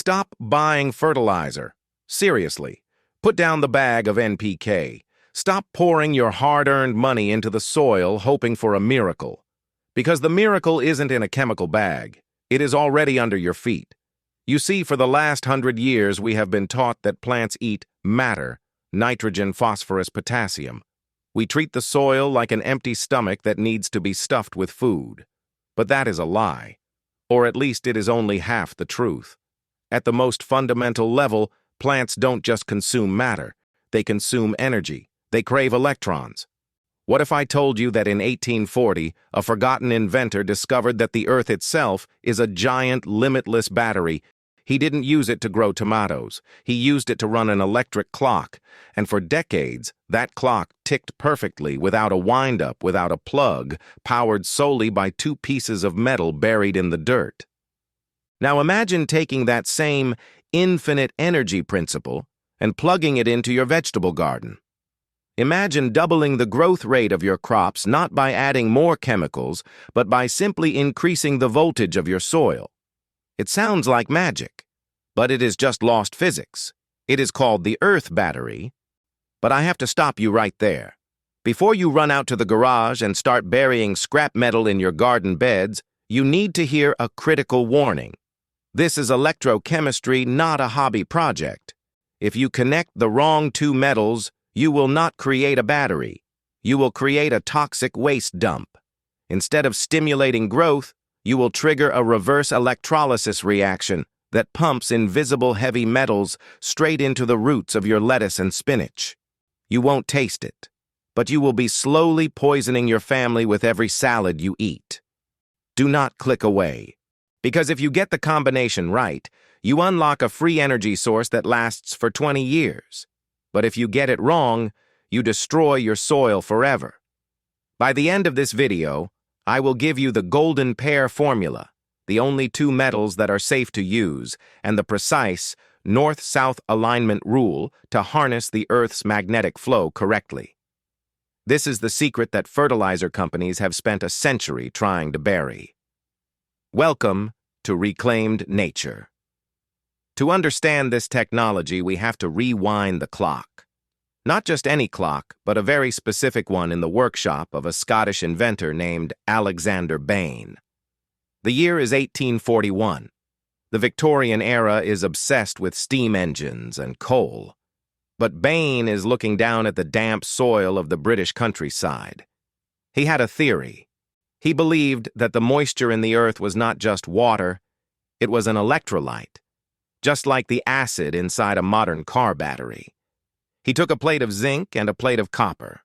Stop buying fertilizer. Seriously, put down the bag of NPK. Stop pouring your hard-earned money into the soil hoping for a miracle. Because the miracle isn't in a chemical bag. It is already under your feet. You see, for the last 100 years, we have been taught that plants eat matter, nitrogen, phosphorus, potassium. We treat the soil like an empty stomach that needs to be stuffed with food. But that is a lie. Or at least it is only half the truth. At the most fundamental level, plants don't just consume matter. They consume energy. They crave electrons. What if I told you that in 1840, a forgotten inventor discovered that the Earth itself is a giant, limitless battery? He didn't use it to grow tomatoes. He used it to run an electric clock. And for decades, that clock ticked perfectly without a wind-up, without a plug, powered solely by 2 pieces of metal buried in the dirt. Now imagine taking that same infinite energy principle and plugging it into your vegetable garden. Imagine doubling the growth rate of your crops not by adding more chemicals, but by simply increasing the voltage of your soil. It sounds like magic, but it is just lost physics. It is called the Earth battery. But I have to stop you right there. Before you run out to the garage and start burying scrap metal in your garden beds, you need to hear a critical warning. This is electrochemistry, not a hobby project. If you connect the wrong 2 metals, you will not create a battery. You will create a toxic waste dump. Instead of stimulating growth, you will trigger a reverse electrolysis reaction that pumps invisible heavy metals straight into the roots of your lettuce and spinach. You won't taste it, but you will be slowly poisoning your family with every salad you eat. Do not click away, because if you get the combination right, you unlock a free energy source that lasts for 20 years. But if you get it wrong, you destroy your soil forever. By the end of this video, I will give you the golden pair formula, the only 2 metals that are safe to use, and the precise north-south alignment rule to harness the Earth's magnetic flow correctly. This is the secret that fertilizer companies have spent a century trying to bury. Welcome to Reclaimed Nature. To understand this technology, we have to rewind the clock. Not just any clock, but a very specific one in the workshop of a Scottish inventor named Alexander Bain. The year is 1841. The Victorian era is obsessed with steam engines and coal. But Bain is looking down at the damp soil of the British countryside. He had a theory. He believed that the moisture in the earth was not just water, it was an electrolyte, just like the acid inside a modern car battery. He took a plate of zinc and a plate of copper.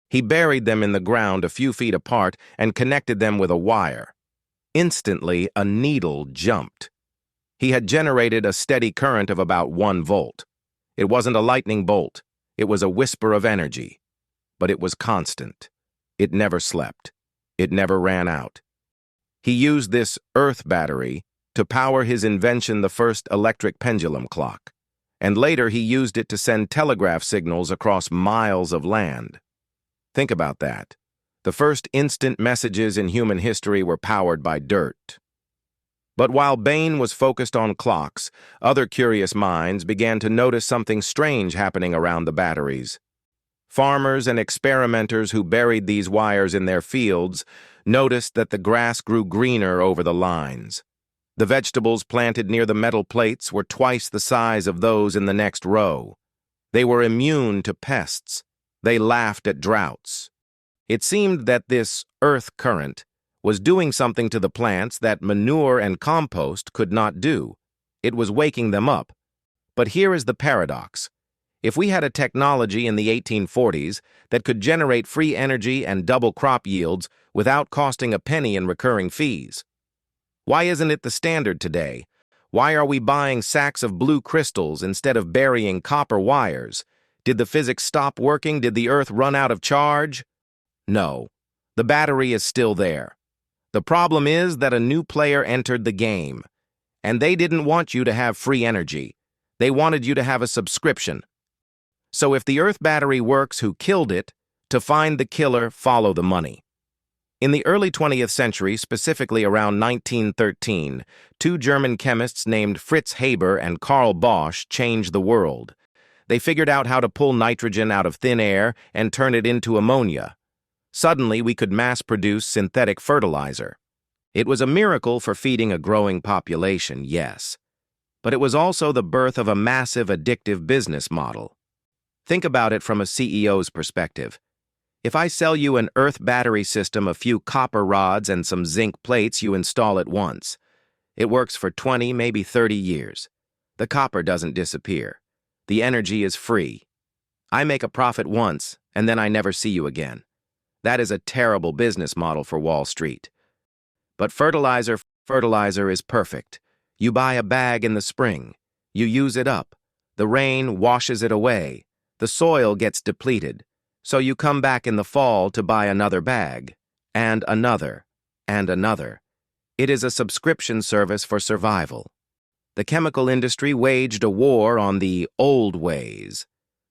He buried them in the ground a few feet apart and connected them with a wire. Instantly, a needle jumped. He had generated a steady current of about 1 volt. It wasn't a lightning bolt. It was a whisper of energy. But it was constant. It never slept. It never ran out. He used this earth battery to power his invention, the first electric pendulum clock. And later he used it to send telegraph signals across miles of land. Think about that. The first instant messages in human history were powered by dirt. But while Bain was focused on clocks, other curious minds began to notice something strange happening around the batteries. Farmers and experimenters who buried these wires in their fields noticed that the grass grew greener over the lines. The vegetables planted near the metal plates were twice the size of those in the next row. They were immune to pests. They laughed at droughts. It seemed that this earth current was doing something to the plants that manure and compost could not do. It was waking them up. But here is the paradox. If we had a technology in the 1840s that could generate free energy and double crop yields without costing a penny in recurring fees, why isn't it the standard today? Why are we buying sacks of blue crystals instead of burying copper wires? Did the physics stop working? Did the earth run out of charge? No. The battery is still there. The problem is that a new player entered the game, and they didn't want you to have free energy. They wanted you to have a subscription. So if the earth battery works, who killed it? To find the killer, follow the money. In the early 20th century, specifically around 1913, two German chemists named Fritz Haber and Karl Bosch changed the world. They figured out how to pull nitrogen out of thin air and turn it into ammonia. Suddenly, we could mass-produce synthetic fertilizer. It was a miracle for feeding a growing population, yes. But it was also the birth of a massive addictive business model. Think about it from a CEO's perspective. If I sell you an earth battery system, a few copper rods, and some zinc plates, you install it once. It works for 20, maybe 30 years. The copper doesn't disappear. The energy is free. I make a profit once, and then I never see you again. That is a terrible business model for Wall Street. But fertilizer is perfect. You buy a bag in the spring. You use it up. The rain washes it away. The soil gets depleted. So you come back in the fall to buy another bag, and another, and another. It is a subscription service for survival. The chemical industry waged a war on the old ways.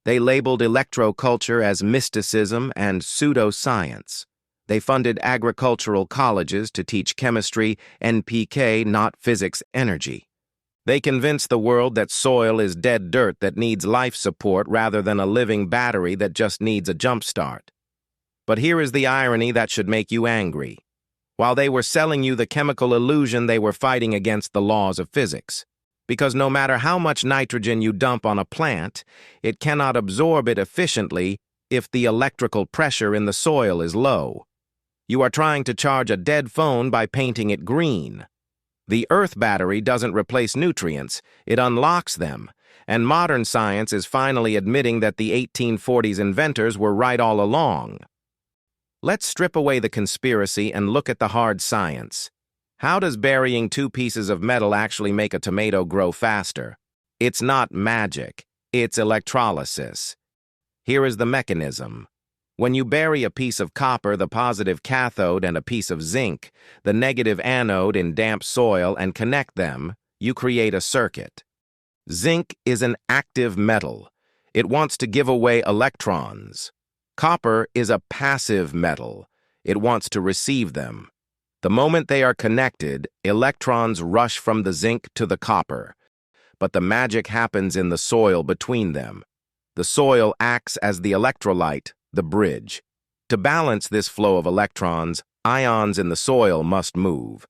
They labeled electro-culture as mysticism and pseudoscience. They funded agricultural colleges to teach chemistry, NPK, not physics, energy. They convinced the world that soil is dead dirt that needs life support rather than a living battery that just needs a jump start. But here is the irony that should make you angry. While they were selling you the chemical illusion, they were fighting against the laws of physics. Because no matter how much nitrogen you dump on a plant, it cannot absorb it efficiently if the electrical pressure in the soil is low. You are trying to charge a dead phone by painting it green. The earth battery doesn't replace nutrients, it unlocks them, and modern science is finally admitting that the 1840s inventors were right all along. Let's strip away the conspiracy and look at the hard science. How does burying two pieces of metal actually make a tomato grow faster? It's not magic, it's electrolysis. Here is the mechanism. When you bury a piece of copper, the positive cathode, and a piece of zinc, the negative anode, in damp soil and connect them, you create a circuit. Zinc is an active metal. It wants to give away electrons. Copper is a passive metal. It wants to receive them. The moment they are connected, electrons rush from the zinc to the copper. But the magic happens in the soil between them. The soil acts as the electrolyte, the bridge. To balance this flow of electrons, ions in the soil must move.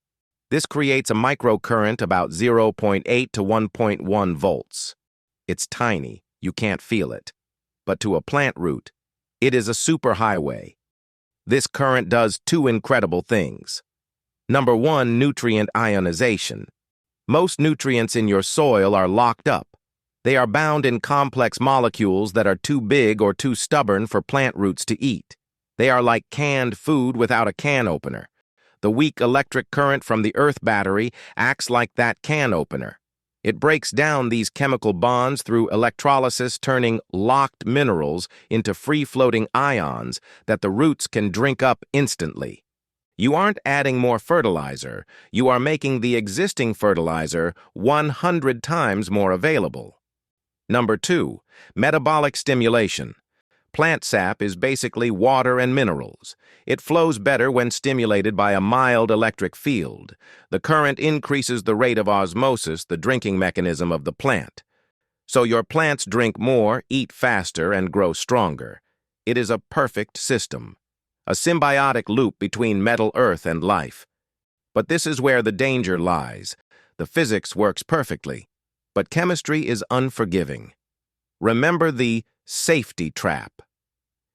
This creates a microcurrent about 0.8 to 1.1 volts. It's tiny, you can't feel it. But to a plant root, it is a superhighway. This current does two incredible things. Number one, nutrient ionization. Most nutrients in your soil are locked up. They are bound in complex molecules that are too big or too stubborn for plant roots to eat. They are like canned food without a can opener. The weak electric current from the earth battery acts like that can opener. It breaks down these chemical bonds through electrolysis, turning locked minerals into free-floating ions that the roots can drink up instantly. You aren't adding more fertilizer, you are making the existing fertilizer 100 times more available. Number two, metabolic stimulation. Plant sap is basically water and minerals. It flows better when stimulated by a mild electric field. The current increases the rate of osmosis, the drinking mechanism of the plant. So your plants drink more, eat faster, and grow stronger. It is a perfect system. A symbiotic loop between metal, earth, and life. But this is where the danger lies. The physics works perfectly, but chemistry is unforgiving. Remember the safety trap.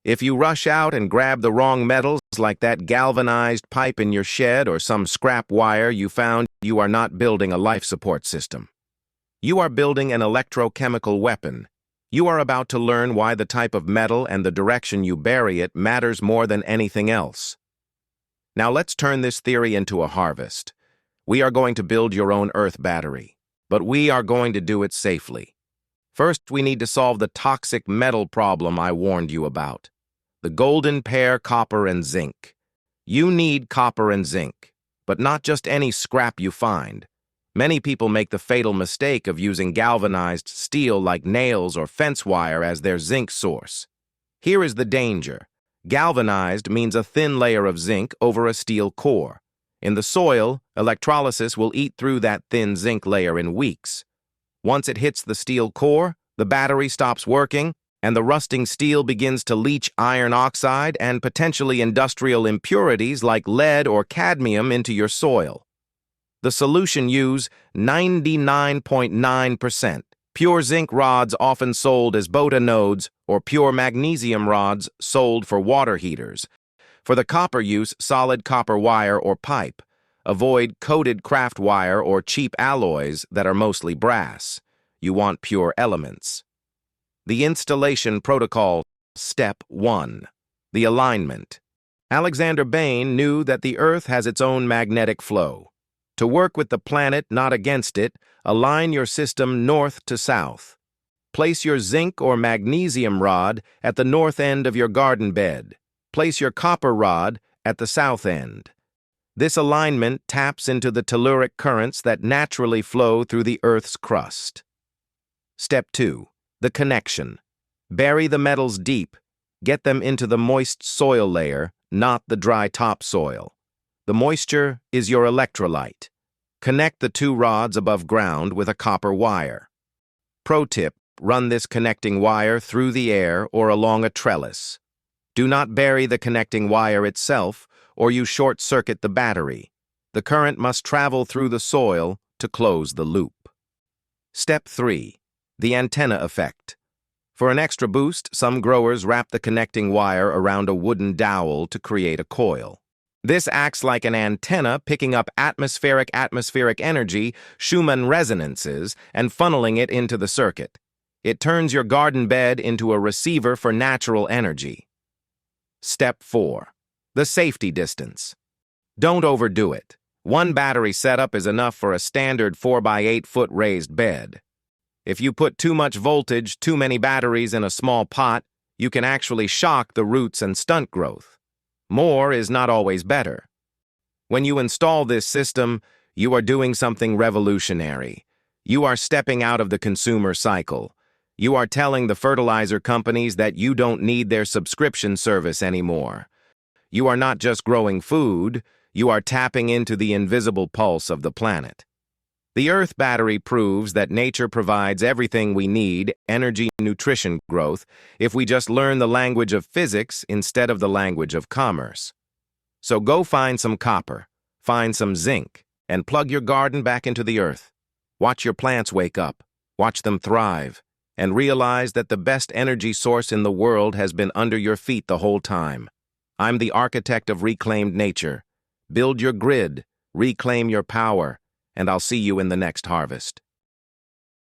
If you rush out and grab the wrong metals, like that galvanized pipe in your shed or some scrap wire you found, you are not building a life support system. You are building an electrochemical weapon. You are about to learn why the type of metal and the direction you bury it matters more than anything else. Now let's turn this theory into a harvest. We are going to build your own earth battery, but we are going to do it safely. First, we need to solve the toxic metal problem I warned you about. The golden pair, copper and zinc. You need copper and zinc, but not just any scrap you find. Many people make the fatal mistake of using galvanized steel like nails or fence wire as their zinc source. Here is the danger. Galvanized means a thin layer of zinc over a steel core. In the soil, electrolysis will eat through that thin zinc layer in weeks. Once it hits the steel core, the battery stops working, and the rusting steel begins to leach iron oxide and potentially industrial impurities like lead or cadmium into your soil. The solution: use 99.9% pure zinc rods, often sold as BOTA nodes, or pure magnesium rods sold for water heaters. For the copper use, solid copper wire or pipe. Avoid coated craft wire or cheap alloys that are mostly brass. You want pure elements. The installation protocol. Step 1. The alignment. Alexander Bain knew that the Earth has its own magnetic flow. To work with the planet, not against it, align your system north to south. Place your zinc or magnesium rod at the north end of your garden bed. Place your copper rod at the south end. This alignment taps into the telluric currents that naturally flow through the Earth's crust. Step 2. The connection. Bury the metals deep. Get them into the moist soil layer, not the dry topsoil. The moisture is your electrolyte. Connect the two rods above ground with a copper wire. Pro tip: run this connecting wire through the air or along a trellis. Do not bury the connecting wire itself, or you short-circuit the battery. The current must travel through the soil to close the loop. Step 3. The antenna effect. For an extra boost, some growers wrap the connecting wire around a wooden dowel to create a coil. This acts like an antenna, picking up atmospheric energy, Schumann resonances, and funneling it into the circuit. It turns your garden bed into a receiver for natural energy. Step 4. The safety distance. Don't overdo it. One battery setup is enough for a standard 4x8-foot raised bed. If you put too much voltage, too many batteries in a small pot, you can actually shock the roots and stunt growth. More is not always better. When you install this system, you are doing something revolutionary. You are stepping out of the consumer cycle. You are telling the fertilizer companies that you don't need their subscription service anymore. You are not just growing food, you are tapping into the invisible pulse of the planet. The Earth battery proves that nature provides everything we need: energy, nutrition, growth, if we just learn the language of physics instead of the language of commerce. So go find some copper, find some zinc, and plug your garden back into the Earth. Watch your plants wake up, watch them thrive, and realize that the best energy source in the world has been under your feet the whole time. I'm the architect of reclaimed nature. Build your grid, reclaim your power, and I'll see you in the next harvest.